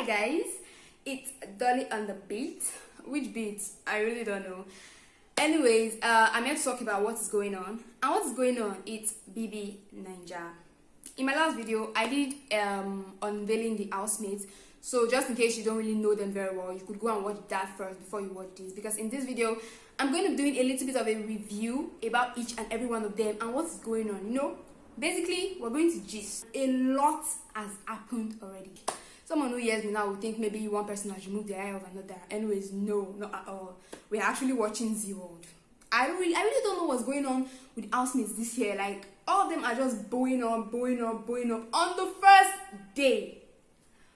Hi guys, it's Dolly on the beat. Which beat? I really don't know. Anyways, I'm here to talk about what is going on. And what is going on, it's BBN. In my last video, I did unveiling the housemates. So just in case you don't really know them very well, you could go and watch that first before you watch this. Because in this video, I'm going to be doing a little bit of a review about each and every one of them and what is going on. You know, basically, we're going to gist. A lot has happened already. Someone who hears me now will think maybe one person has removed their eye of another. Anyways, no, not at all. We're actually watching Z World. I really don't know what's going on with housemates this year. Like, all of them are just bowing up on the first day.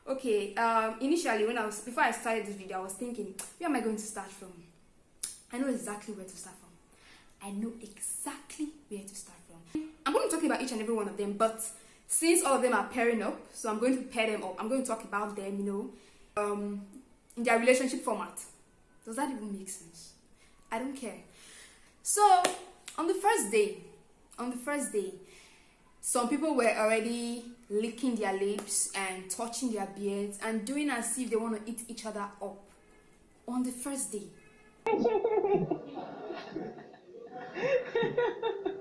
Okay, initially before I started this video, I was thinking, where am I going to start from? I know exactly where to start from. I'm going to talk about each and every one of them, but since all of them are pairing up, so I'm going to pair them up. I'm going to talk about them, you know, in their relationship format. Does that even make sense? I don't care. So, on the first day, some people were already licking their lips and touching their beards and doing as if they want to eat each other up. On the first day.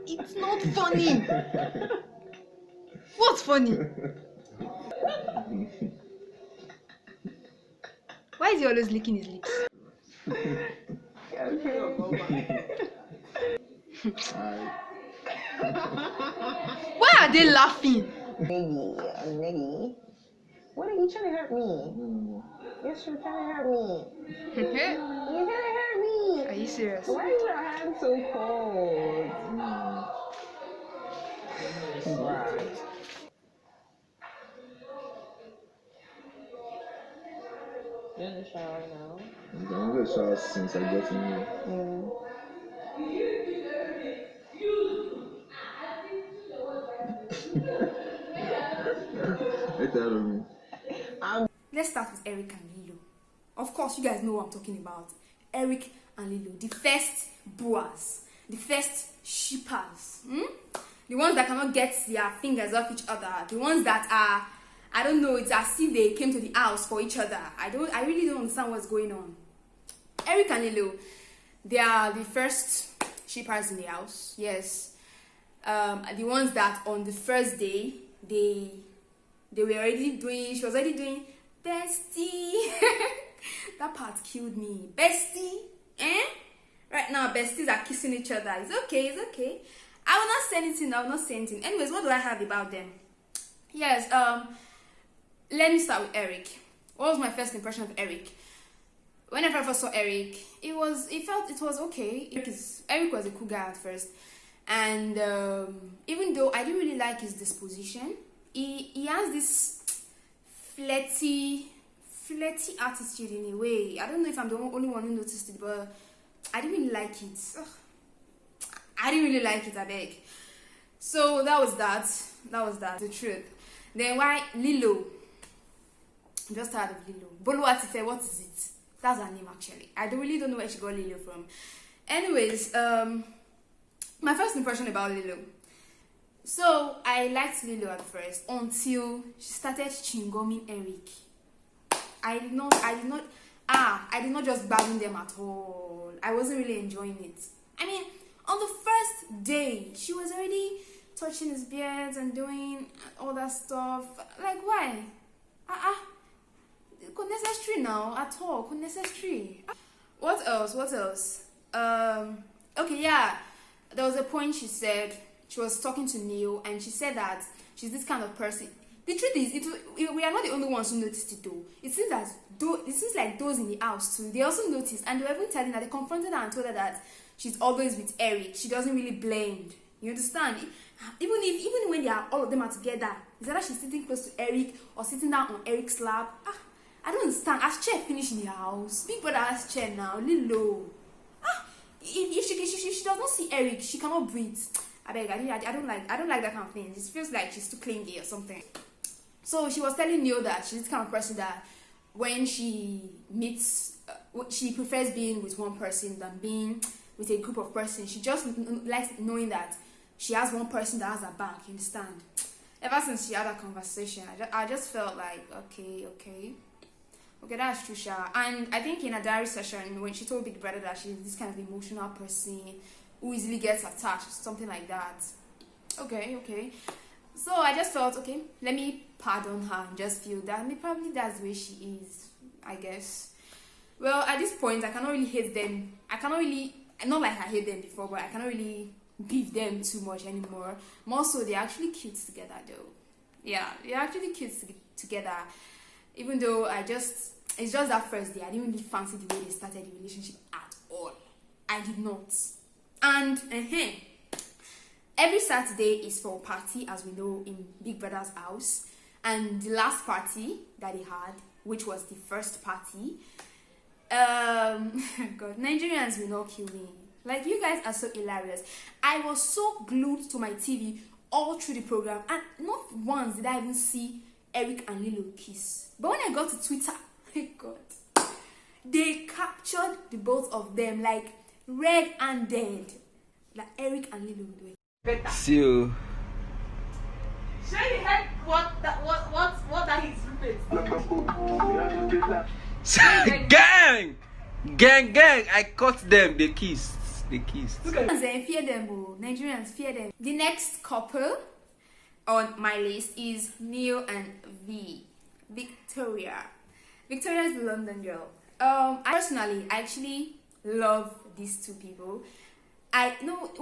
It's not funny. What's funny? Why is he always licking his lips? Why are they laughing? Niggy, what are you trying to hurt me? Yes, you're trying to hurt me. You're trying to hurt me. Are you serious? Why is your hand so cold? Right. You're in the shower now? I'm in the shower since I got in here. Are tired of me? Let's start with Eric and Lilo. Of course, you guys know what I'm talking about. Eric and Lilo, the first boas, the first shippers. The ones that cannot get their fingers off each other. The ones that are, I don't know, it's as if they came to the house for each other. I really don't understand what's going on. Eric and Lilo, they are the first shippers in the house. Yes. The ones that on the first day, she was already doing bestie. That part killed me. Bestie, right now besties are kissing each other. It's okay. I will not say anything. Anyways, what do I have about them? Yes, let me start with Eric. What was my first impression of Eric? When I first saw Eric, it was okay. Eric was a cool guy at first, and even though I didn't really like his disposition, he has this flirty attitude in a way. I don't know if I'm the only one who noticed it, but I didn't really like it. Ugh. I didn't really like it, I beg. So that was that, the truth. Then why Lilo? I'm just tired of Lilo. Boluwatife, what is it? That's her name actually. I really don't know where she got Lilo from. Anyways, my first impression about Lilo. So I liked Lilo at first until she started chingoming Eric. I did not just battle them at all. I wasn't really enjoying it. I mean, on the first day, she was already touching his beard and doing all that stuff. Like, why? Unnecessary now, at all. Unnecessary. What else? Okay, yeah. There was a point she said, she was talking to Neil, and she said that she's this kind of person. The truth is, we are not the only ones who noticed it though. It seems like those in the house too, they also noticed, and they were even telling her, they confronted her and told her that she's always with Eric. She doesn't really blend. You understand? Even when all of them are together, is that she's sitting close to Eric or sitting down on Eric's lap? I don't understand. Has Chair finished in the house? Big brother has Chair now. Lilo. If she does not see Eric, she cannot breathe. I beg. I don't like that kind of thing. It feels like she's too clingy or something. So she was telling Neil that she's the kind of person that when she meets, she prefers being with one person than being with a group of persons. She just likes knowing that she has one person that has her back. You understand? Ever since she had that conversation, I just felt like, okay. Okay, that's true, Sha. And I think in a diary session, when she told Big Brother that she's this kind of emotional person who easily gets attached, something like that. Okay. So I just felt, okay, let me pardon her and just feel that probably that's the way she is, I guess. Well, at this point, I cannot really hate them. Not like I hate them before, but I cannot really beef them too much anymore. More so, they're actually cute together, though. Yeah, they're actually cute together. Even though it's just that first day, I didn't really fancy the way they started the relationship at all. I did not. And every Saturday is for a party, as we know, in Big Brother's house. And the last party that he had, which was the first party, God, Nigerians will not kill me. Like, you guys are so hilarious. I was so glued to my TV all through the program, and not once did I even see Eric and Lilo kiss. But when I got to Twitter, my God, they captured the both of them like red-handed. Like Eric and Lilo were better. See you. Sure, you heard what that his roommate. Gang! I caught them. They kissed. Nigerians fear them, oh. Nigerians fear them. The next couple on my list is Neil and Victoria. Victoria is the London girl. I actually love these two people. I love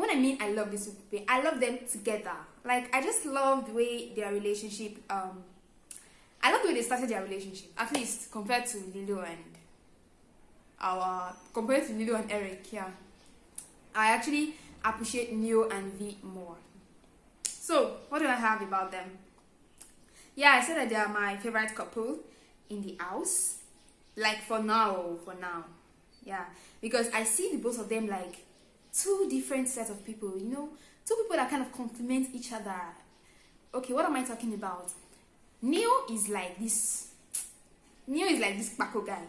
these two people, I love them together. Like, I just love the way their relationship. I love the way they started their relationship. At least compared to Lilo and Eric. Yeah, I actually appreciate Neil and V more. So, what do I have about them? Yeah, I said that they are my favorite couple in the house. Like, for now. Yeah, because I see the both of them like two different sets of people, you know? Two people that kind of complement each other. Okay, what am I talking about? Neil is like this Paco guy,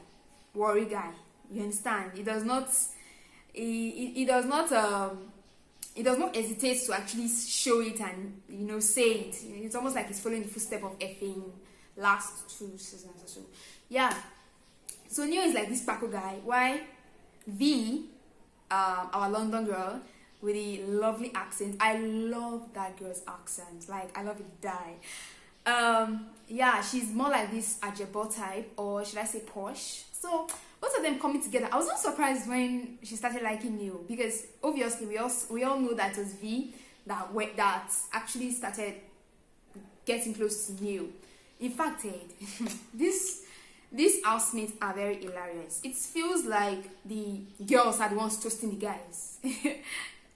worry guy. You understand? He does not hesitate to actually show it and, you know, say it. It's almost like he's following the footsteps of effing last 2 seasons or so. Yeah. So Neil is like this Paco guy. Why? V, our London girl with the lovely accent. I love that girl's accent. Like, I love it, die. Yeah, she's more like this Ajebo type, or should I say posh. So both of them coming together. I was not surprised when she started liking Neil, because obviously we all know that it was V that actually started getting close to Neil. In fact, these housemates are very hilarious. It feels like the girls are the ones toasting the guys.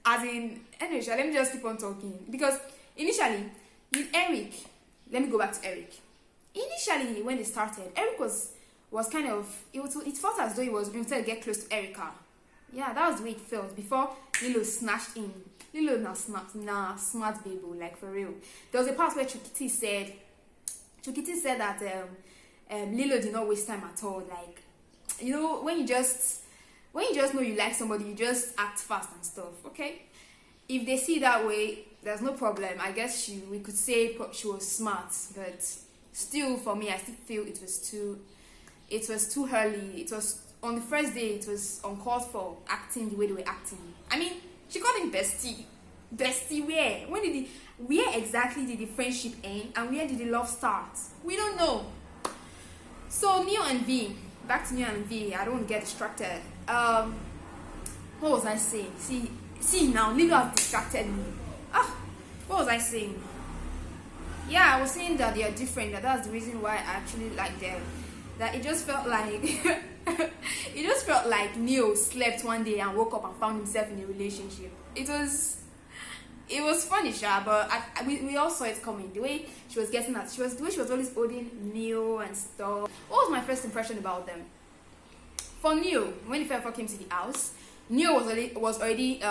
As in, anyway, let me just keep on talking. Because initially, with Eric, let me go back to Eric. Initially, when they started, Eric was kind of, it felt as though he was going to get close to Erica. Yeah, that was the way it felt before Lilo snatched in. Lilo smart baby, like, for real. There was a part where Chukiti said that Lilo did not waste time at all. Like, you know, when you just know you like somebody, you just act fast and stuff. Okay, if they see that way, there's no problem. I guess we could say she was smart, but still, for me, I still feel it was too early. It was on the first day. It was uncalled for, acting the way they were acting. I mean, she called him bestie. Bestie where? Where exactly did the friendship end, and where did the love start? We don't know. So Neo and V, back to Neo and V. I don't want to get distracted. What was I saying? See now, Lilo has distracted me. What was I saying? Yeah, I was saying that they are different. That's the reason why I actually like them. That it just felt like Neo slept one day and woke up and found himself in a relationship. It was funny, Sha, but we all saw it coming. The way she was getting at, the way she was always holding Neo and stuff. What was my first impression about them? For Neo, when he first came to the house, Neo was already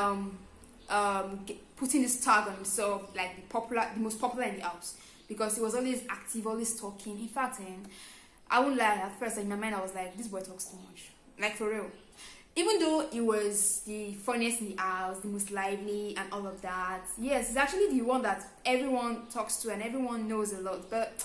putting this tag on himself, like the most popular in the house, because he was always active, always talking. In fact, I won't lie, at first in my mind I was like, this boy talks too much, like, for real. Even though he was the funniest in the house, the most lively and all of that, yes, he's actually the one that everyone talks to and everyone knows a lot. But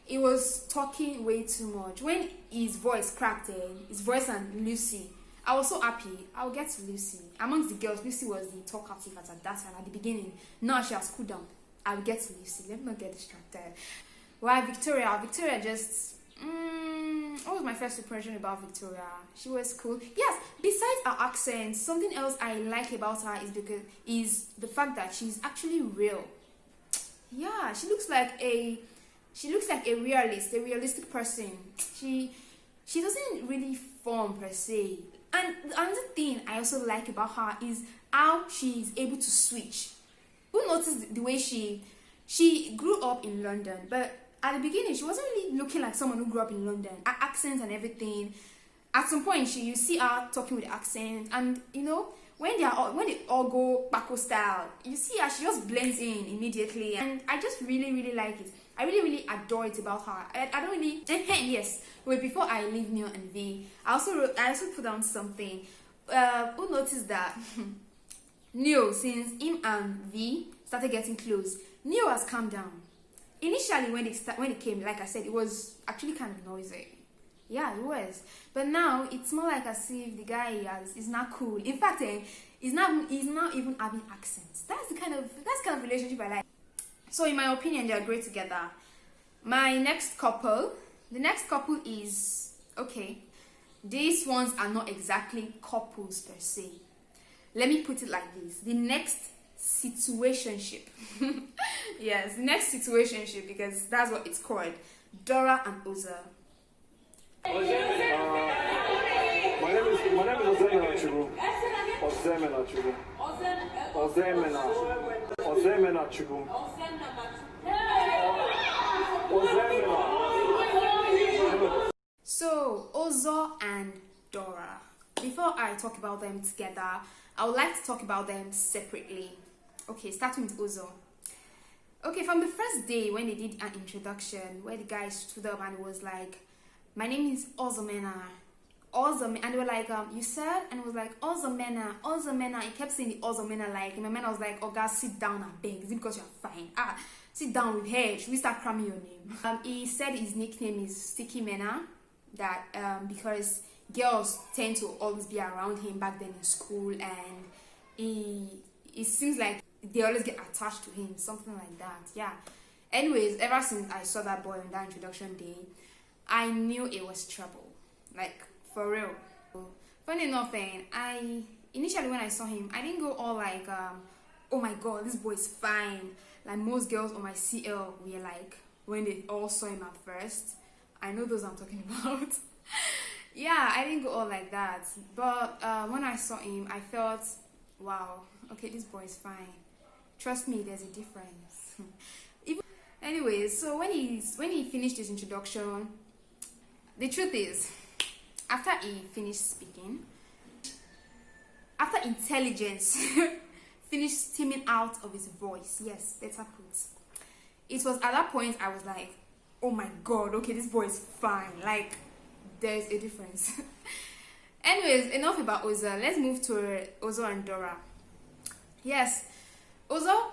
he was talking way too much. When his voice cracked, his voice and Lucy, I was so happy. I'll get to Lucy. Amongst the girls, Lucy was the talkative at that time at the beginning. Now she has cooled down. I'll get to Lucy. Let me not get distracted. While Victoria just... what was my first impression about Victoria? She was cool. Yes, besides her accent, something else I like about her is the fact that she's actually real. Yeah, she looks like a realistic person. She doesn't really form per se. And another thing I also like about her is how she is able to switch. Who noticed the way she grew up in London, but at the beginning she wasn't really looking like someone who grew up in London. Her accent and everything. At some point, you see her talking with the accent, and you know when they all go Paco style, you see her, she just blends in immediately, and I just really like it. I really adore it about her. I don't really yes. Wait, before I leave Neil and V, I also put down something. Who noticed that Neil, since him and V started getting close, Neil has calmed down. Initially, when it came, like I said, it was actually kind of noisy. Yeah, it was. But now it's more like as if the guy is not cool. In fact, he's not even having accents. That's the kind of relationship I like. So in my opinion, they are great together. The next couple is okay. These ones are not exactly couples per se. Let me put it like this: the next situationship. Yes, the next situationship, because that's what it's called. Dora and Ozo. My name is Ozo So, Ozo and Dora. Before I talk about them together, I would like to talk about them separately. Okay, starting with Ozo. Okay, from the first day when they did an introduction, where the guy stood up and was like, "My name is Ozomena." And they were like, "You said?" And it was like, Ozomena. He kept saying the Ozomena, like, in my mind I was like, "Oh, guys, sit down and beg. Is it because you're fine? Sit down with her. Should we start cramming your name?" He said his nickname is Sticky Mena, that because girls tend to always be around him back then in school, and it seems like they always get attached to him, something like that. Yeah. Anyways, ever since I saw that boy on that introduction day, I knew it was trouble, like for real. Funny enough, initially when I saw him, I didn't go all like, "Oh my god, this boy is fine," like most girls on my CL were like when they all saw him at first. I know those I'm talking about. Yeah, I didn't go all like that, but when I saw him, I felt, wow, okay, this boy is fine. Trust me, there's a difference. Anyways, so when he finished his introduction, the truth is, after he finished speaking, after intelligence finished steaming out of his voice, yes, better put, it was at that point I was like, oh my god, okay, this boy is fine, like, there's a difference. Anyways, enough about Ozo. Let's move to Ozo and Dora. Yes, Ozo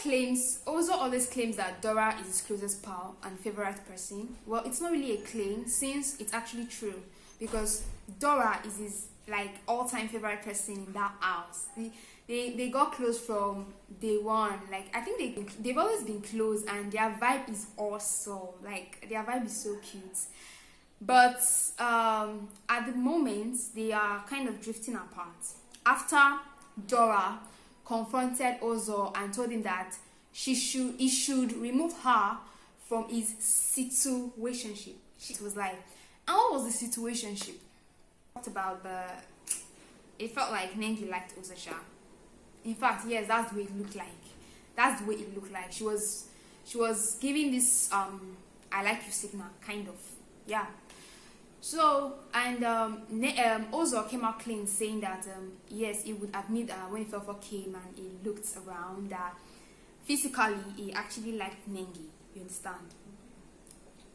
always claims that Dora is his closest pal and favorite person. Well, it's not really a claim, since it's actually true, because Dora is his like all-time favorite person in that house. They got close from day one. Like, I think they've always been close, and their vibe is awesome. Like, their vibe is so cute. But at the moment, they are kind of drifting apart. After Dora confronted Ozo and told him that he should remove her from his situationship. She was like, and what was the situationship? Talked about it felt like Nengi liked Ozosha. In fact, yes, that's the way it looked like. She was giving this I like you signal, kind of. Yeah. So, and Ozo came out clean, saying that yes, he would admit that when Fefa came and he looked around, that physically he actually liked Nengi. You understand?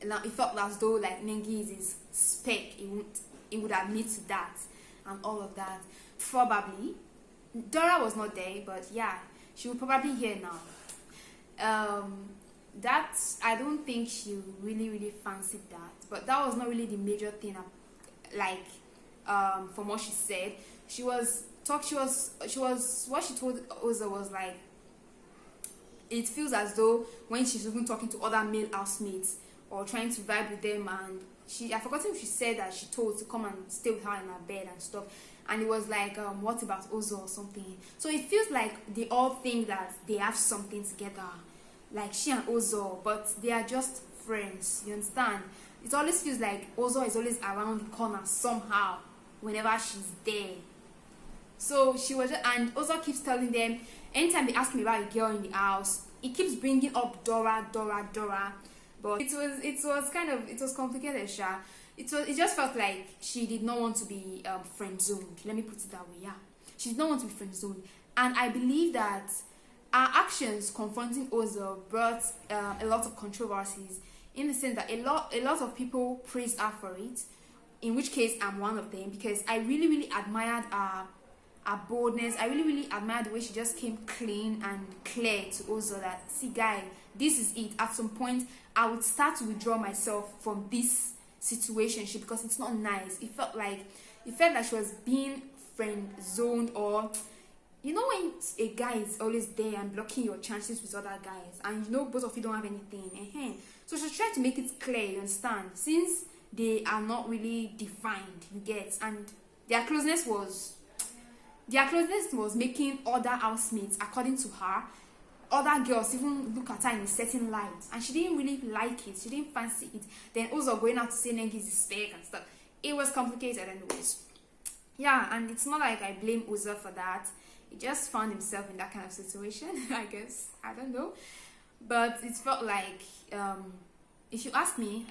Now it felt as though like Nengi is his spec. He would admit to that and all of that. Probably Dora was not there, but yeah, she would probably hear now. I don't think she really fancied that, but that was not really the major thing. From what she said, what she told Ozo was like, it feels as though when she's even talking to other male housemates or trying to vibe with them, and I forgot if she said that she told to come and stay with her in her bed and stuff, and it was like, what about Ozo or something. So it feels like they all think that they have something together, like she and Ozo, but they are just friends, you understand? It always feels like Ozo is always around the corner somehow whenever she's there. So she was, and Ozo keeps telling them, anytime they ask me about a girl in the house, he keeps bringing up Dora. But it was complicated, Sha. It just felt like she did not want to be friend zoned. Let me put it that way. Yeah, she did not want to be friend zoned, and I believe that our actions confronting Ozo brought a lot of controversies, in the sense that a lot of people praised her for it, in which case I'm one of them, because I really admired her boldness. I really admired the way she just came clean and clear to Ozo that, see guy, this is it. At some point I would start to withdraw myself from this situationship because it's not nice. It felt like she was being friend zoned, or you know when a guy is always there and blocking your chances with other guys, and you know both of you don't have anything. So she's trying to make it clear, you understand, since they are not really defined, you get, and their closeness was making other housemates, according to her, other girls even look at her in a certain light, and she didn't really like it. She didn't fancy it. Then also going out to say Nengi's spec and stuff. It was complicated anyways. Yeah, and it's not like I blame Ozo for that. He just found himself in that kind of situation, I guess. I don't know. But it felt like, if you ask me,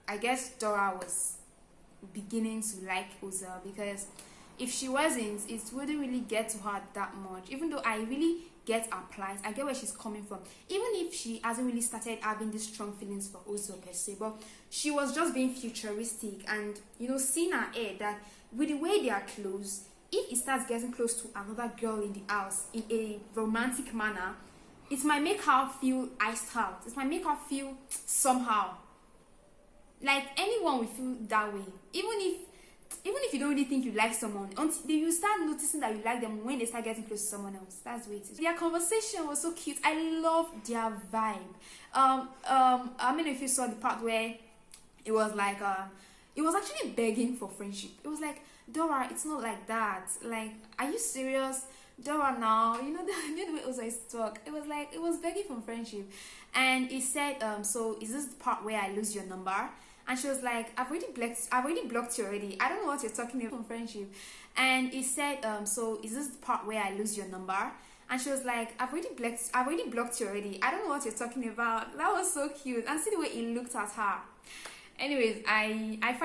I guess Dora was beginning to like Ozo, because if she wasn't, it wouldn't really get to her that much. Even though I really get her plight, I get where she's coming from. Even if she hasn't really started having these strong feelings for Ozo per se, but she was just being futuristic, and you know, seeing her head that with the way they are close, if he starts getting close to another girl in the house in a romantic manner, it might make her feel iced out. It might make her feel somehow. Like anyone will feel that way. Even if you don't really think you like someone, until you start noticing that you like them when they start getting close to someone else. That's the way it is. Their conversation was so cute. I love their vibe. I mean, if you saw the part where it was like, it was actually begging for friendship. It was like, Dora, it's not like that. Like, are you serious? Dora, now, you know the way Ozo used to talk. It was like, it was begging for friendship. And he said, so is this the part where I lose your number? And she was like, I've already blocked you already. I don't know what you're talking about from friendship. And he said, so is this the part where I lose your number? And she was like, I've already blocked you already. I don't know what you're talking about. That was so cute. And see the way he looked at her. Anyways, I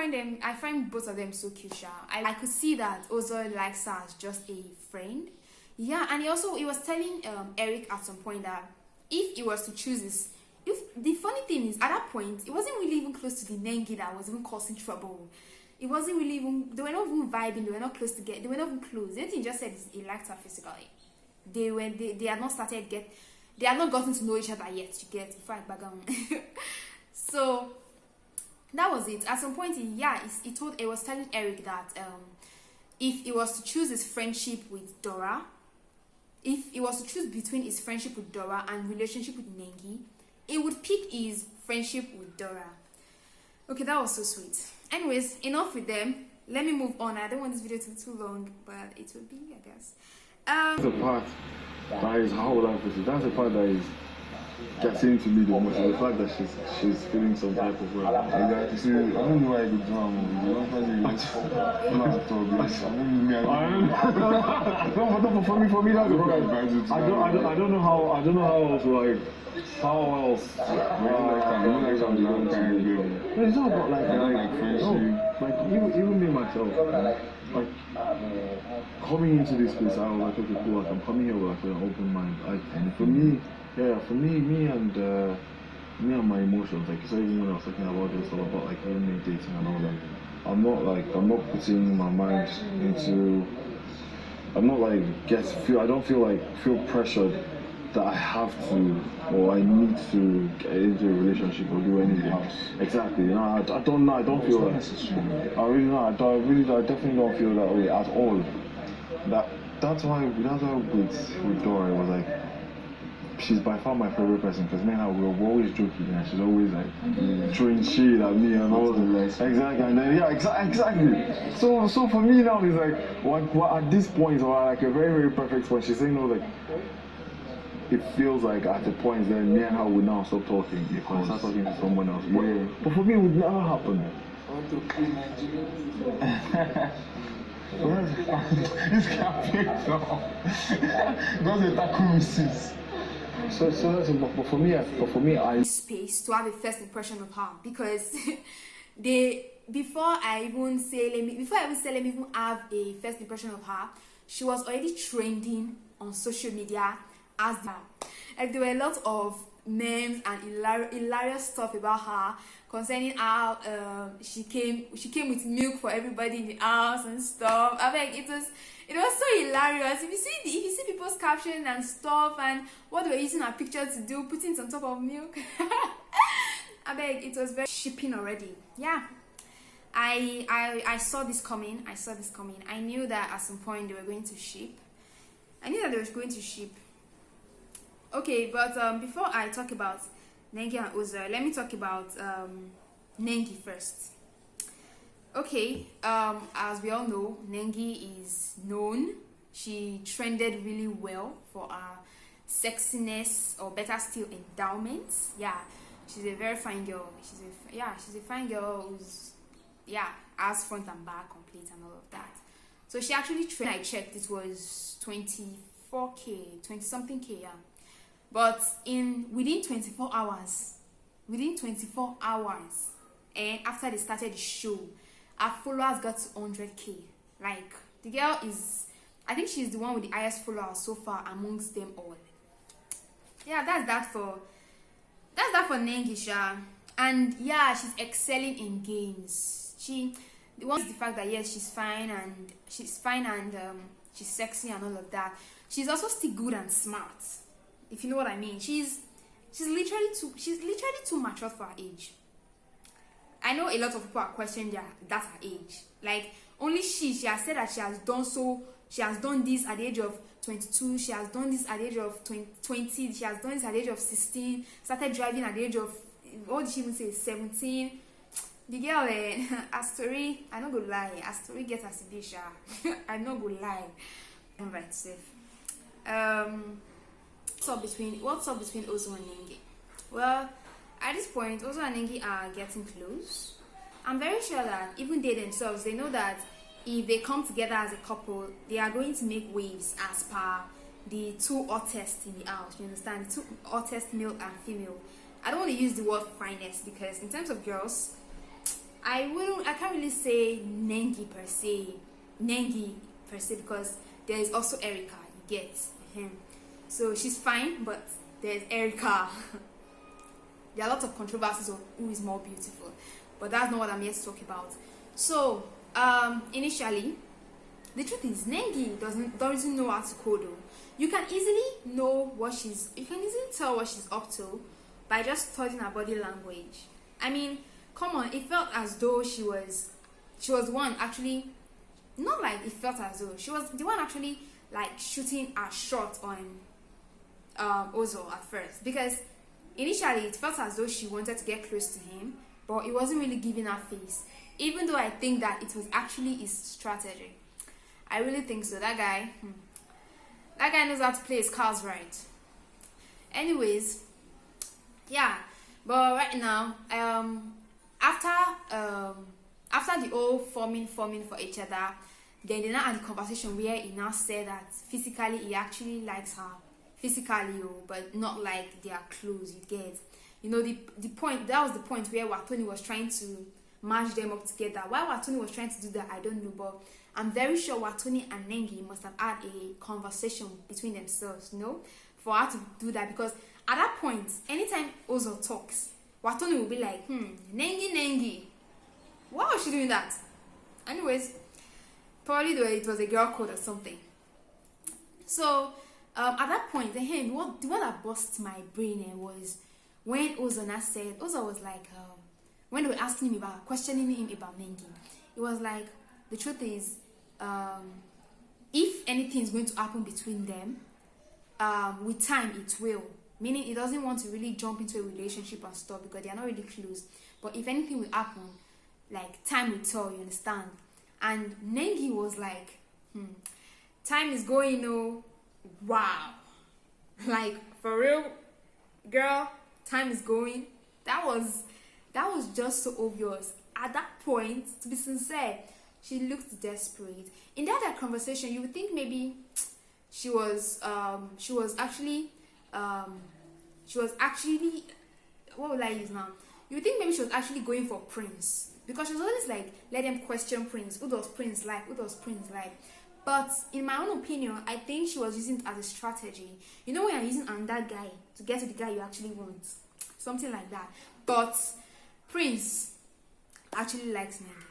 find both of them so cute, Sha. I could see that Ozo likes her as just a friend. Yeah, and he was telling Eric at some point that if he was to choose this, the funny thing is, at that point, it wasn't really even close to the Nengi that was even causing trouble. It wasn't really even, they were not even vibing, they were not close together, they were not even close. The only thing he just said is he liked her physically. They had not gotten to know each other yet, you get, before I back on. So, that was it. At some point, he was telling Eric that if he was to choose his friendship with Dora, if he was to choose between his friendship with Dora and relationship with Nengi, he would pick his friendship with Dora. Okay, that was so sweet. Anyways, enough with them. Let me move on. I don't want this video to be too long, but it will be, I guess. That's the part that is, how would I put it? That's the part that is getting to me the most. The fact that she's feeling some type of way. Exactly. See, I don't know why I go drama. You don't find it not at all. No, for me, that's the problem. I don't know how else, like, how else? It's not about like friendship. Like even me myself, like coming into this place, I was like, okay, cool. Like, I'm coming here with like an open mind. Like, for me, me and my emotions. Like, so even when I was talking about this, all about like roommate dating and all that, I'm not putting my mind into. I'm not like I don't feel pressured that I have to or I need to get into a relationship or do anything. Exactly. No, I don't know. I don't feel that. I really not. I definitely don't feel that way at all. That's why with Dora, it was like, she's by far my favorite person because me and her, we're always joking and she's always like throwing shit at me and all the exactly. And then exactly. So for me now it's like what at this point or like a very very perfect point. She's saying like it feels like at the point then me and her would now stop talking because I start talking to someone else. But for me it would never happen. This can't be no. Those are takumisis. So that's but for me I space to have a first impression of her because before I even say let me even have a first impression of her, she was already trending on social media as like there were a lot of memes and hilarious stuff about her concerning how she came with milk for everybody in the house and stuff. I mean, it was so hilarious. If you see people's captions and stuff and what they were using her picture to do, putting it on top of milk. I beg, it was very shipping already. Yeah. I saw this coming. I knew that at some point they were going to ship. Okay, but before I talk about Nengi and Ozo, let me talk about Nengi first. Okay, as we all know, Nengi is known. She trended really well for her sexiness, or better still, endowments. Yeah, she's a very fine girl. She's a fine girl who's has front and back complete and all of that. So she actually trended. I checked, it was 24K, 20 something K. Yeah. But within 24 hours, and after they started the show, our followers got to 100K. Like, the girl is, I think she's the one with the highest followers so far amongst them all. Yeah, that's that for Nengisha. And yeah, she's excelling in games. The one is the fact that yes, she's fine and she's sexy and all of that. She's also still good and smart, if you know what I mean. She's literally too mature for her age. I know a lot of people are questioning that's her age. Like, only she has said that she has done this at the age of 22, she has done this at the age of 20, she has done this at the age of 16, started driving at the age of, what did she even say, 17. The girl, her story, I'm not gonna lie, her story gets as a dish. I'm not gonna lie. I'm right, safe. What's up between Ozo and Nengi? Well, at this point, Ozo and Nengi are getting close. I'm very sure that even they themselves, they know that if they come together as a couple, they are going to make waves as per the two hottest in the house. You understand? The two hottest, male and female. I don't want to use the word finest because in terms of girls, I can't really say Nengi per se because there is also Erica. You get him. So she's fine, but there's Erica. There are lots of controversies on who is more beautiful, but that's not what I'm here to talk about. So initially, the truth is Nengi doesn't know how to code. You can easily tell what she's up to by just studying her body language. I mean, come on, it felt as though she was the one actually, not like it felt as though she was the one actually like shooting a shot on Ozo at first, because initially it felt as though she wanted to get close to him, but it wasn't really giving her face, even though I think that it was actually his strategy. I really think so. That guy knows how to play his cards right. Anyways, yeah, but right now, after the whole forming for each other, then they now had a conversation where he now said that physically he actually likes her, but not like they are close. You get, the point. That was the point where Watoni was trying to match them up together. Why Watoni was trying to do that, I don't know, but I'm very sure Watoni and Nengi must have had a conversation between themselves, for her to do that, because at that point, anytime Ozo talks, Watoni will be like, Nengi, why was she doing that? Anyways, probably it was a girl code or something. So At that point, the one that bust my brain was when Ozo said, Ozo was like, when they were asking him about, questioning him about Nengi, it was like, the truth is, if anything is going to happen between them, with time it will. Meaning he doesn't want to really jump into a relationship and stuff because they are not really close. But if anything will happen, like time will tell, you understand? And Nengi was like, time is going, oh, wow. Like, for real, girl, time is going. That was just so obvious. At that point, to be sincere, she looked desperate. In that conversation, you would think maybe she was actually what will I use now? You would think maybe she was actually going for Prince, because she was always like, let them question Prince. Who does Prince like? Who does Prince like? But in my own opinion, I think she was using it as a strategy. You know, when you're using another guy to get to the guy you actually want, something like that. But Prince actually likes Nengi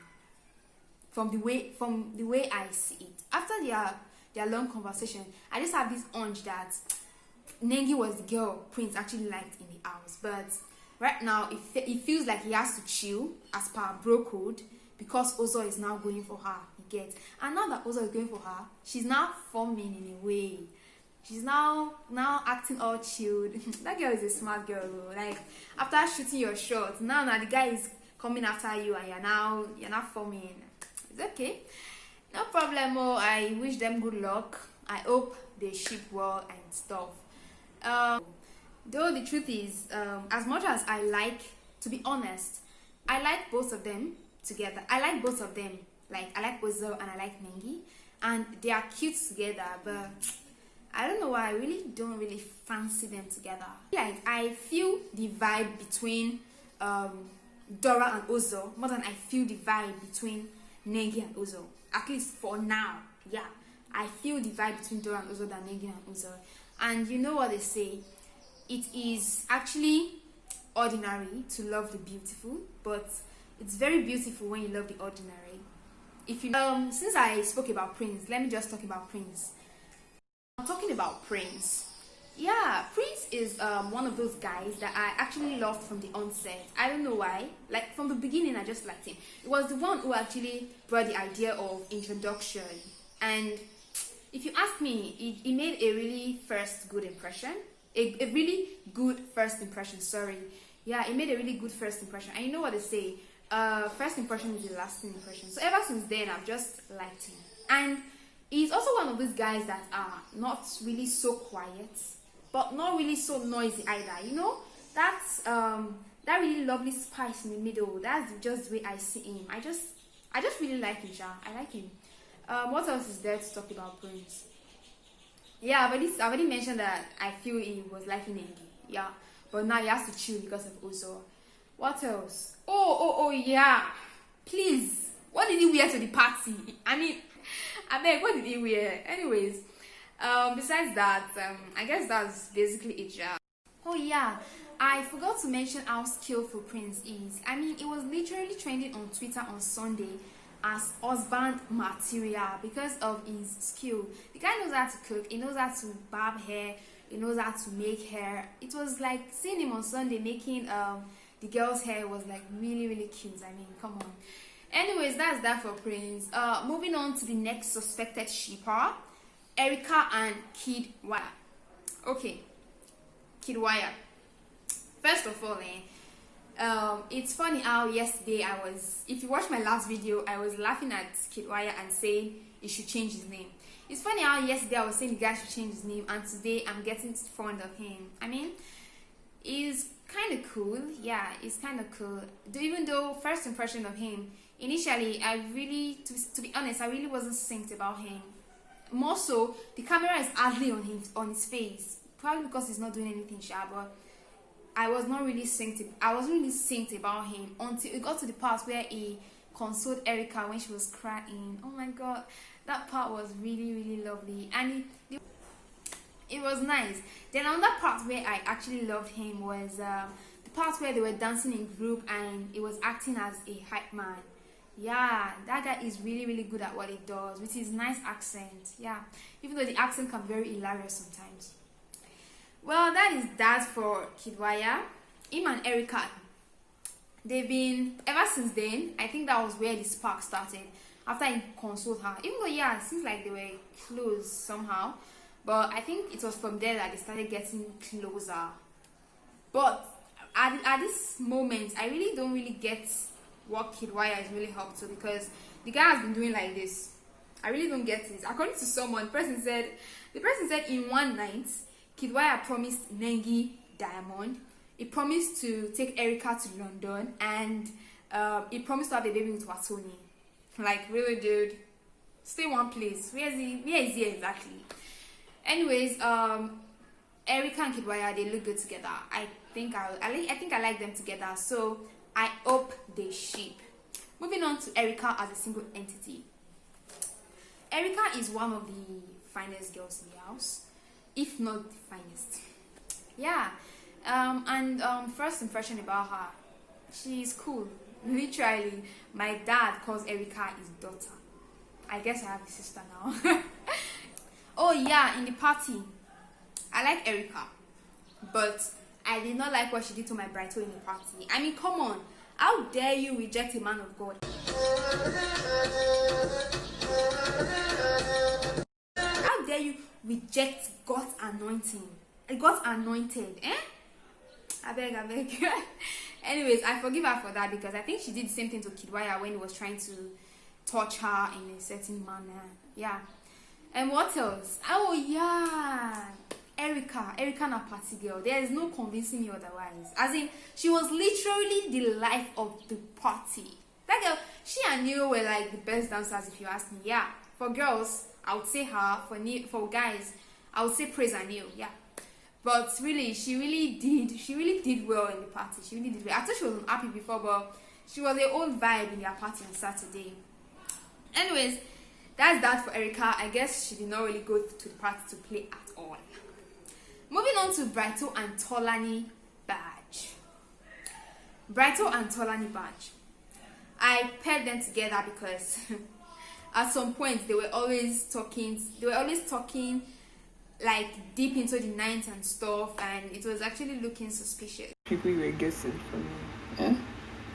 from the way I see it. After their long conversation, I just have this hunch that Nengi was the girl Prince actually liked in the house. But right now, it feels like he has to chill as per bro code, because Ozo is now going for her. You get? And now that Ozo is going for her, she's now forming in a way. She's now acting all chilled. That girl is a smart girl, though. Like, after shooting your shot, now the guy is coming after you, and you're now forming. It's okay, no problem. Oh, I wish them good luck. I hope they ship well and stuff. Though the truth is, as much as I like, to be honest, I like both of them together. I like both of them. Like, I like Ozo and I like Nengi, and they are cute together, but I don't know why I really don't really fancy them together. Like, I feel the vibe between Dora and Ozo more than I feel the vibe between Nengi and Ozo. At least for now, yeah. I feel the vibe between Dora and Ozo than Nengi and Ozo. And you know what they say? It is actually ordinary to love the beautiful, but it's very beautiful when you love the ordinary. If you since I spoke about Prince, let me just talk about Prince. I'm talking about Prince. Yeah, Prince is one of those guys that I actually loved from the onset. I don't know why. Like, from the beginning, I just liked him. It was the one who actually brought the idea of introduction. And if you ask me, he made a really good impression. A really good first impression, sorry. Yeah, it made a really good first impression. And you know what they say? First impression is the lasting impression. So ever since then, I've just liked him. And he's also one of these guys that are not really so quiet, but not really so noisy either. You know, that's that really lovely spice in the middle. That's just the way I see him. I just really like him, Sha. I like him. What else is there to talk about Prince? Yeah, I've already mentioned that I feel he was liking Nengi. Yeah, but now he has to chill because of Ozo. What else? Oh yeah. Please, what did he wear to the party? I mean, I beg, what did he wear? Anyways, besides that, I guess that's basically it, yeah. Oh yeah, I forgot to mention how skillful Prince is. I mean, it was literally trending on Twitter on Sunday as husband material because of his skill. The guy knows how to cook, he knows how to barb hair, he knows how to make hair. It was like seeing him on Sunday making the girl's hair was like really cute. I mean, come on. Anyways, that's that for Prince. Moving on to the next suspected shipper, Erica and Kid Wire. Okay, Kid Wire. First of all, it's funny how yesterday if you watch my last video, I was laughing at Kid Wire and saying he should change his name. It's funny how yesterday I was saying the guy should change his name, and today I'm getting fond of him. I mean, he's kind of cool. Yeah, he's kind of cool. Even though first impression of him, initially, I really, to be honest, I really wasn't synced about him. More so, the camera is hardly on his face, probably because he's not doing anything sharp. But I was not really synced. I wasn't really synced about him until it got to the part where he consoled Erica when she was crying. Oh my god, that part was really lovely, and it was nice. Then another part where I actually loved him was the part where they were dancing in group and he was acting as a hype man. Yeah, that guy is really good at what he does with his nice accent. Yeah, even though the accent can be very hilarious sometimes. Well, that is that for Kidwaya. Him and Erica, they've been ever since then. I think that was where the spark started. After he consoled her, even though yeah, it seems like they were close somehow, but I think it was from there that they started getting closer. But at this moment, I really don't really get what Kidwaya is really up to, because the guy has been doing like this. I really don't get it. According to someone, the person said in one night, Kidwaya promised Nengi Diamond. He promised to take Erica to London, and he promised to have a baby with Watoni. Like, really, dude, stay one place. Where is he exactly? Anyways, Erica and Kidwaya, they look good together. I think I like them together. So I hope they ship. Moving on to Erica as a single entity. Erica is one of the finest girls in the house, if not the finest. Yeah. First impression about her, she's cool. Literally, my dad calls Erica his daughter. I guess I have a sister now. Oh yeah, in the party, I like Erica, but I did not like what she did to my Brighto in the party. I mean, come on, how dare you reject a man of God? How dare you reject God's anointing? God's anointed, eh? I beg. Anyways, I forgive her for that, because I think she did the same thing to Kidwaya when he was trying to touch her in a certain manner. Yeah. And what else? Oh yeah, Erica na party girl. There is no convincing me otherwise. As in, she was literally the life of the party. That girl, she and Neil were like the best dancers, if you ask me. Yeah. For girls, I would say her. For guys, I would say Praise and Neil. Yeah. But really, she really did well in the party. She really did well. I thought she wasn't happy before, but she was her own vibe in their party on Saturday. Anyways, that's that for Erica. I guess she did not really go to the party to play at all. Moving on to Brighto and Tolani Badge. Brighto and Tolani Badge. I paired them together because at some point they were always talking like deep into the night and stuff, and it was actually looking suspicious. People you were guessing for me. Eh?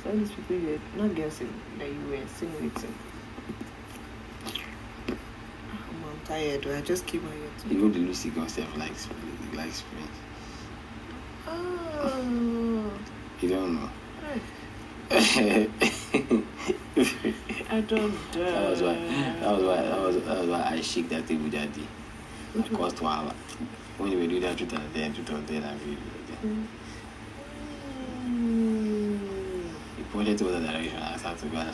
Some of these people you were not guessing, that you were simulating. I'm tired. I just keep my head. Even the Lucy concept likes friends. Oh. You don't know. I don't know. That was why I shook that table that day. Of course, when you were doing that, truth and then I really You pointed to the direction. I started to go.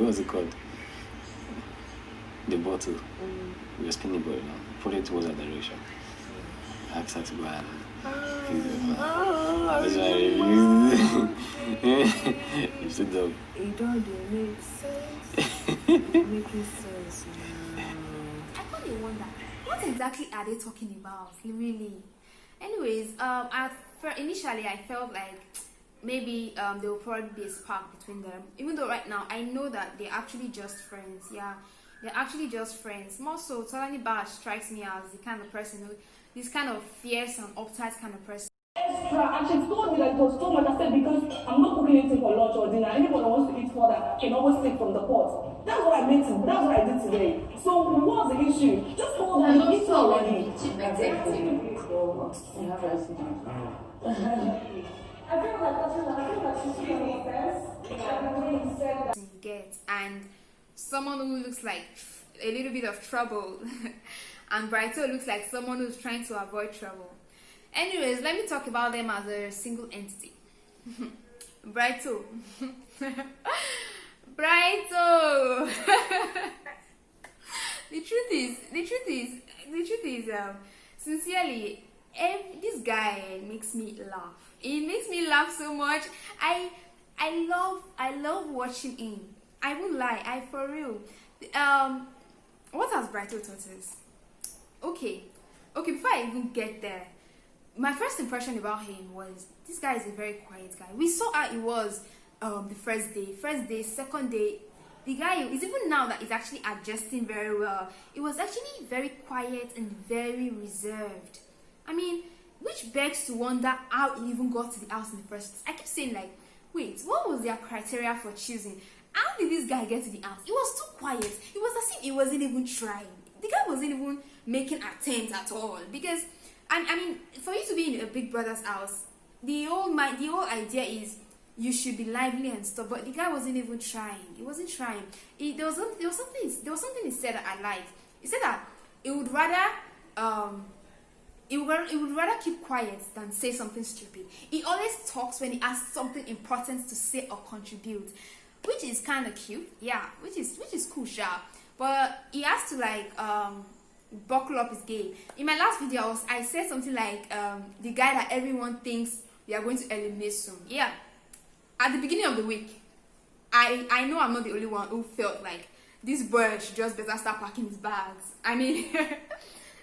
What's it called? The bottle. We were spinning bottle now. Pointed towards that direction. I started to go. That's why you stood up. It don't make sense. It makes sense. I can't wonder, what exactly are they talking about, really? Anyways, initially I felt like maybe there will probably be a spark between them, even though right now I know that they're actually just friends. Yeah, they're actually just friends. More so, Tolani Bash strikes me as the kind of person who, this kind of fierce and uptight kind of person. Extra, and she told me that it was so much. I said, because I'm not cooking anything for lunch or dinner. Anybody that wants to eat further can always take from the pot. That's what I made. That's what I did today. So what's the issue? Just hold on. Eat already. You have I feel like she's feeling first. Get and someone who looks like a little bit of trouble, and Brighto looks like someone who's trying to avoid trouble. Anyways, let me talk about them as a single entity. Brighto. Brighto. The truth is, sincerely, this guy makes me laugh. He makes me laugh so much. I love watching him. I won't lie, for real. What has Brighto taught us? Okay, before I even get there, my first impression about him was this guy is a very quiet guy. We saw how he was the first day, second day. The guy is, even now that he's actually adjusting very well, it was actually very quiet and very reserved. I mean, which begs to wonder how he even got to the house in the first place. I keep saying, like, wait, what was their criteria for choosing? How did this guy get to the house? It was too quiet. It was as if he wasn't even trying. The guy wasn't even making attempts at all. Because, and I mean, for you to be in a big brother's house, the whole idea is you should be lively and stuff. But the guy wasn't even trying. He wasn't trying. There was something he said that I liked. He said that he would rather keep quiet than say something stupid. He always talks when he has something important to say or contribute, which is kind of cute. Yeah, which is cool, sharp. But he has to like buckle up his game. In my last video, I said something like the guy that everyone thinks we are going to eliminate soon. Yeah, at the beginning of the week, I know I'm not the only one who felt like this boy should just better start packing his bags. I mean.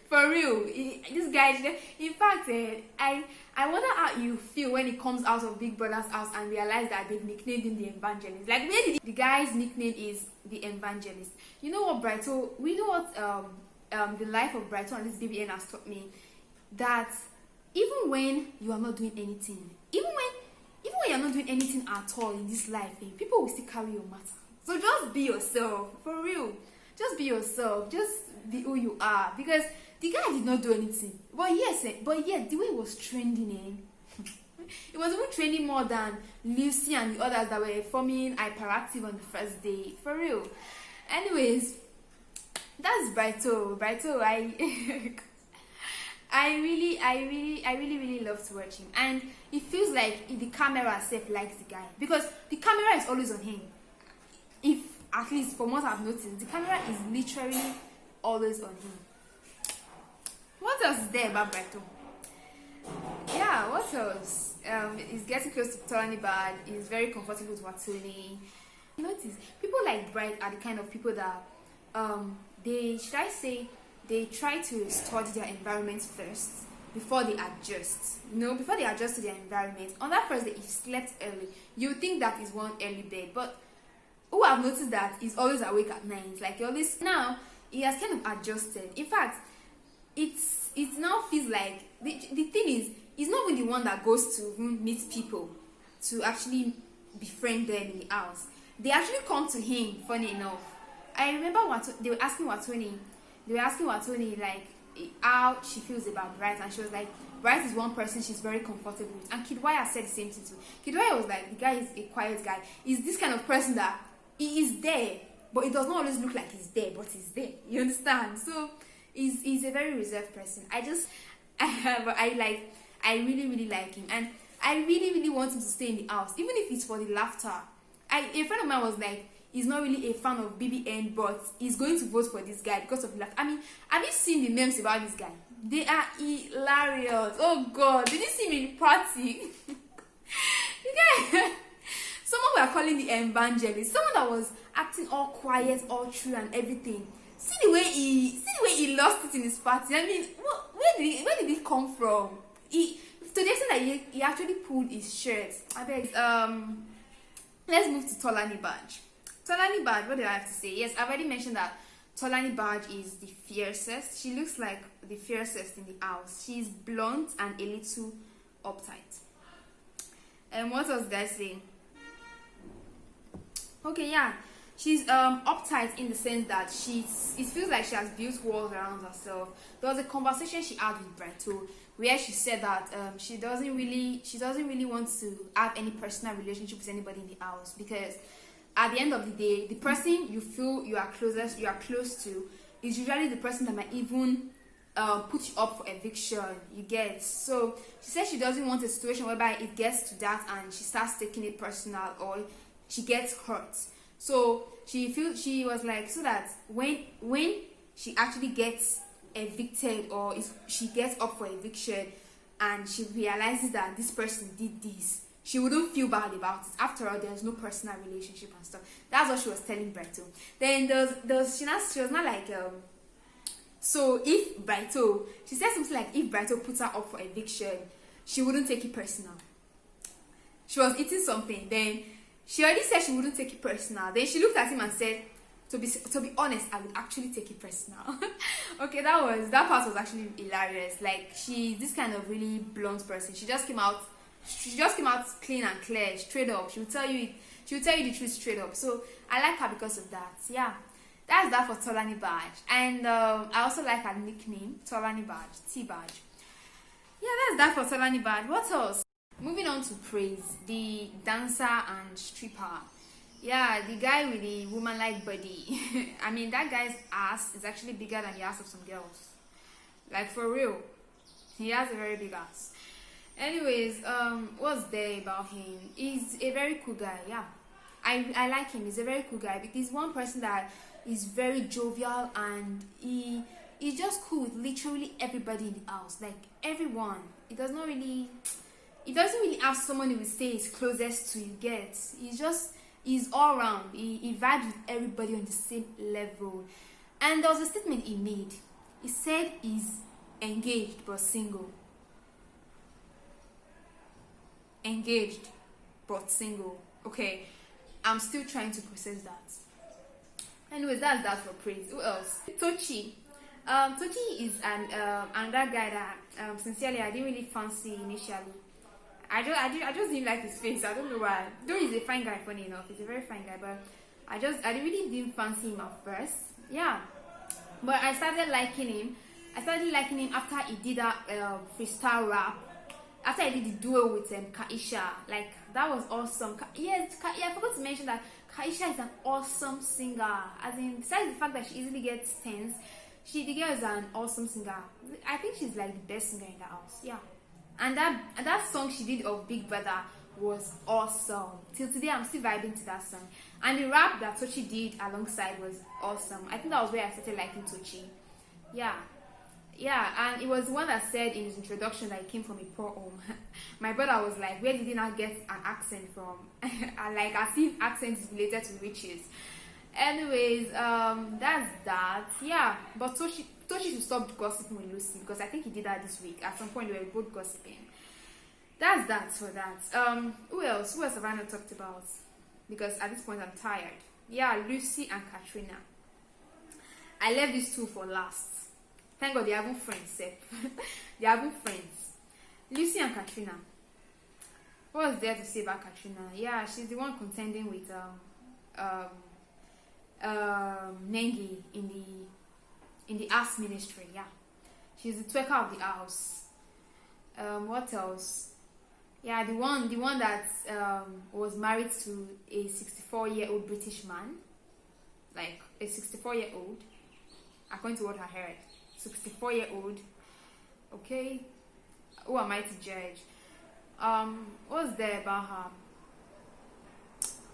For real, this guy, in fact, I wonder how you feel when he comes out of Big Brother's house and realize that they've nicknamed him the Evangelist. Like, maybe the guy's nickname is the Evangelist. You know what, Brighto? We know what the life of Brighto and this BBN has taught me, that even when you are not doing anything, even when you're not doing anything at all in this life, people will still carry your matter. So just be yourself, for real. Just be yourself. Just be who you are, because the guy did not do anything. But yet, the way it was trending, it was even trending more than Lucy and the others that were forming hyperactive on the first day. For real. Anyways, that's Brighto. I really love to watch him, and it feels like the camera itself likes the guy, because the camera is always on him. If at least from what I've noticed, the camera is literally always on him. What else is there about Brighto? Yeah, what else? He's getting close to Tony Bad. He's very comfortable with Watoni. Notice people like Bright are the kind of people that they try to study their environment first before they adjust. Before they adjust to their environment. On that first day, if you slept early, you think that is one early bed, but who I've noticed that he's always awake at night. Like, he always, now he has kind of adjusted. In fact, it now feels like the thing is, he's not even the one that goes to meet people to actually befriend them in the house. They actually come to him. Funny enough, I remember they were asking Watoni like how she feels about Bright, and she was like, Bright is one person she's very comfortable with. And Kidwaya said the same thing too. Kidwaya was like, the guy is a quiet guy. He's this kind of person that he is there, but it does not always look like he's there, but he's there. You understand? So he's a very reserved person. I really like him, and I really want him to stay in the house, even if it's for the laughter. A friend of mine was like, he's not really a fan of BBN, but he's going to vote for this guy because of laughter. I mean, have you seen the memes about this guy? They are hilarious. Oh God, did you see him in the party? The guy. Someone we are calling the Evangelist, someone that was acting all quiet, all true and everything. See the way he lost it in his party. I mean, where did it come from? To the extent that he actually pulled his shirt. I beg. Let's move to Tolani Badge. Tolani Badge, what did I have to say? Yes, I've already mentioned that Tolani Badge is the fiercest. She looks like the fiercest in the house. She's blunt and a little uptight. And what else did I say? Okay, yeah, she's uptight in the sense that it feels like she has built walls around herself. There was a conversation she had with Brighto where she said that she doesn't really want to have any personal relationship with anybody in the house, because at the end of the day, the person you feel you are close to is usually the person that might even put you up for eviction. You get? So she said she doesn't want a situation whereby it gets to that and she starts taking it personal or she gets hurt. So she was like, so that when she actually gets evicted or she gets up for eviction and she realizes that this person did this, she wouldn't feel bad about it. After all, there's no personal relationship and stuff. That's what she was telling Brighto. Then she was not like so if Brighto, she said something like, if Brighto puts her up for eviction, she wouldn't take it personal. She was eating something, then She already said she wouldn't take it personal. Then she looked at him and said, to be honest, I would actually take it personal. Okay, that part was actually hilarious. Like, she's this kind of really blunt person. She just came out clean and clear, straight up. She will tell you the truth straight up. So I like her because of that. Yeah, that's that for Tolani Badge. And I also like her nickname, Tolani Badge, T Badge. Yeah, that's that for Tolani Badge. What else? Moving on to Praise, the dancer and stripper. Yeah, the guy with the woman-like body. I mean, that guy's ass is actually bigger than the ass of some girls. Like, for real. He has a very big ass. Anyways, what's there about him? He's a very cool guy, yeah. I like him. He's a very cool guy. He's one person that is very jovial, and he's just cool with literally everybody in the house. Like, everyone. He doesn't really have someone who will say he's closest to you, get. He's all around. He vibes with everybody on the same level. And there was a statement he made. He said he's engaged but single. Engaged but single. Okay, I'm still trying to process that. Anyways, that's that for Praise. Who else? Tochi. Tochi is another guy that sincerely I didn't really fancy initially. I just didn't like his face. I don't know why. Though he's a fine guy, funny enough, he's a very fine guy, but I really didn't fancy him at first. Yeah, but I started liking him. After he did that freestyle rap. After I did the duo with Kaisha. Like, that was awesome. I forgot to mention that Kaisha is an awesome singer. As in, besides the fact that she easily gets tense, the girl is an awesome singer. I think she's like the best singer in the house. Yeah. And that song she did of Big Brother was awesome. Till today, I'm still vibing to that song. And the rap that Tochi did alongside was awesome. I think that was where I started liking Tochi. Yeah, and it was one that said in his introduction that he came from a poor home. My brother was like, where did he not get an accent from? And like, as if accent is related to riches. Anyways, that's that. Yeah, but Tochi should stop gossiping with Lucy, because I think he did that this week. At some point, they were both gossiping. That's that for that. Who else have I not talked about? Because at this point, I'm tired. Yeah, Lucy and Katrina. I left these two for last. Thank God they haven't friends, they haven't friends. Lucy and Katrina. What was there to say about Katrina? Yeah, she's the one contending with Nengi in the house ministry. Yeah, she's the twerker of the house. What else? Yeah, the one that was married to a 64-year-old British man, like a 64-year-old, according to what I heard. 64-year-old. Okay, who am I to judge? What's there about her?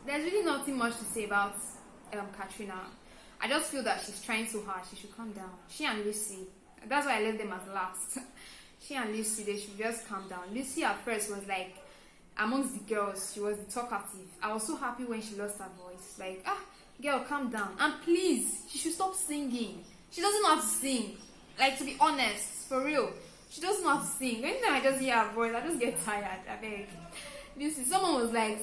There's really nothing much to say about Katrina. I just feel that she's trying so hard. She should calm down. She and Lucy. That's why I left them as last. She and Lucy, they should just calm down. Lucy at first was like, amongst the girls, she was the talkative. I was so happy when she lost her voice. Like, girl, calm down. And please, she should stop singing. She doesn't know how to sing. Like, to be honest, for real, she doesn't know how to sing. Anytime I just hear her voice, I just get tired. I beg. Lucy, someone was like,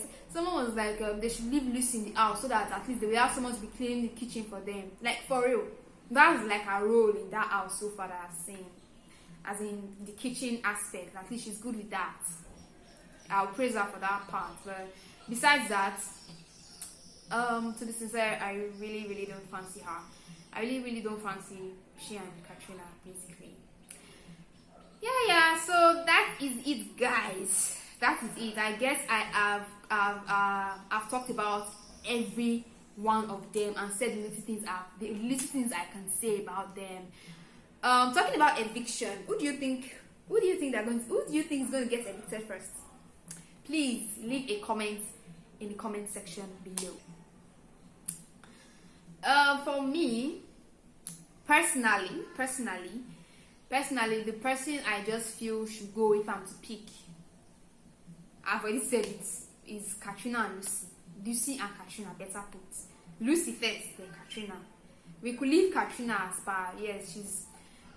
they should leave Lucy in the house so that at least they will have someone to be cleaning the kitchen for them. Like, for real. That's like her role in that house so far that I've seen. As in the kitchen aspect. At least she's good with that. I'll praise her for that part. But besides that, to be sincere, I really, really don't fancy her. I really, really don't fancy she and Katrina, basically. Yeah, so that is it, guys. That is it. I guess I've talked about every one of them and said the little things I can say about them. Talking about eviction, who do you think is going to get evicted first? Please leave a comment in the comment section below. For me, personally, the person I just feel should go if I'm to pick, I've already said it, is Katrina and Lucy. Lucy and Katrina, better put. Lucy first, then Katrina. We could leave Katrina as far, yes,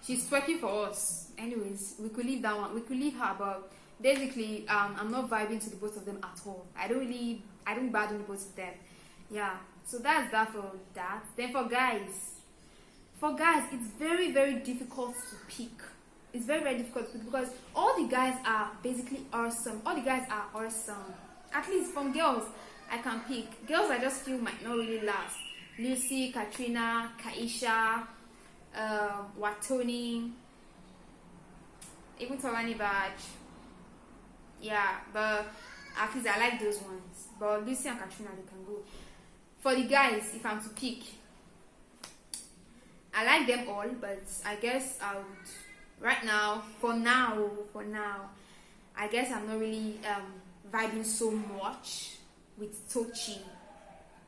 she's twerking for us. Anyways, we could leave that one. We could leave her, but basically, I'm not vibing to the both of them at all. I I don't badly both of them. Yeah, so that's that for that. Then for guys, it's very, very difficult to pick. It's very, very difficult to pick because all the guys are basically awesome. All the guys are awesome. At least from girls, I can pick. Girls I just feel might not really last. Lucy, Katrina, Kaisha, Watoni, even Torani Badge. Yeah, but at least I like those ones. But Lucy and Katrina, they can go. For the guys, if I'm to pick, I like them all, but I guess I would, right now, for now, I guess I'm not really vibing so much with Tochi.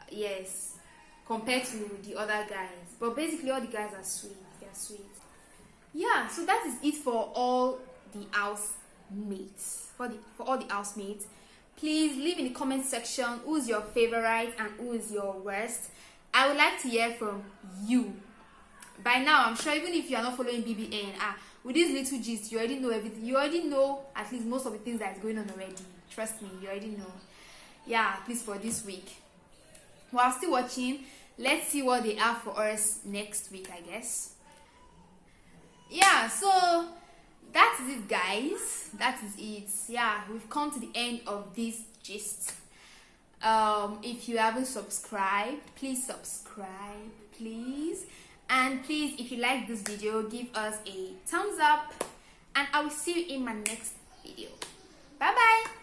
Yes, compared to the other guys. But basically, all the guys are sweet. They're sweet. Yeah, so that is it for all the housemates. For all the housemates, please leave in the comment section who's your favorite and who is your worst. I would like to hear from you. By now, I'm sure even if you are not following BBN, with these little gist, you already know everything. You already know at least most of the things that is going on already. Trust me, you already know. Yeah, at least for this week. While still watching, let's see what they have for us next week, I guess. Yeah, so that is it, guys. That is it. Yeah, we've come to the end of this gist. If you haven't subscribed, please subscribe, please. And please, if you like this video, give us a thumbs up. And I will see you in my next video. Bye bye.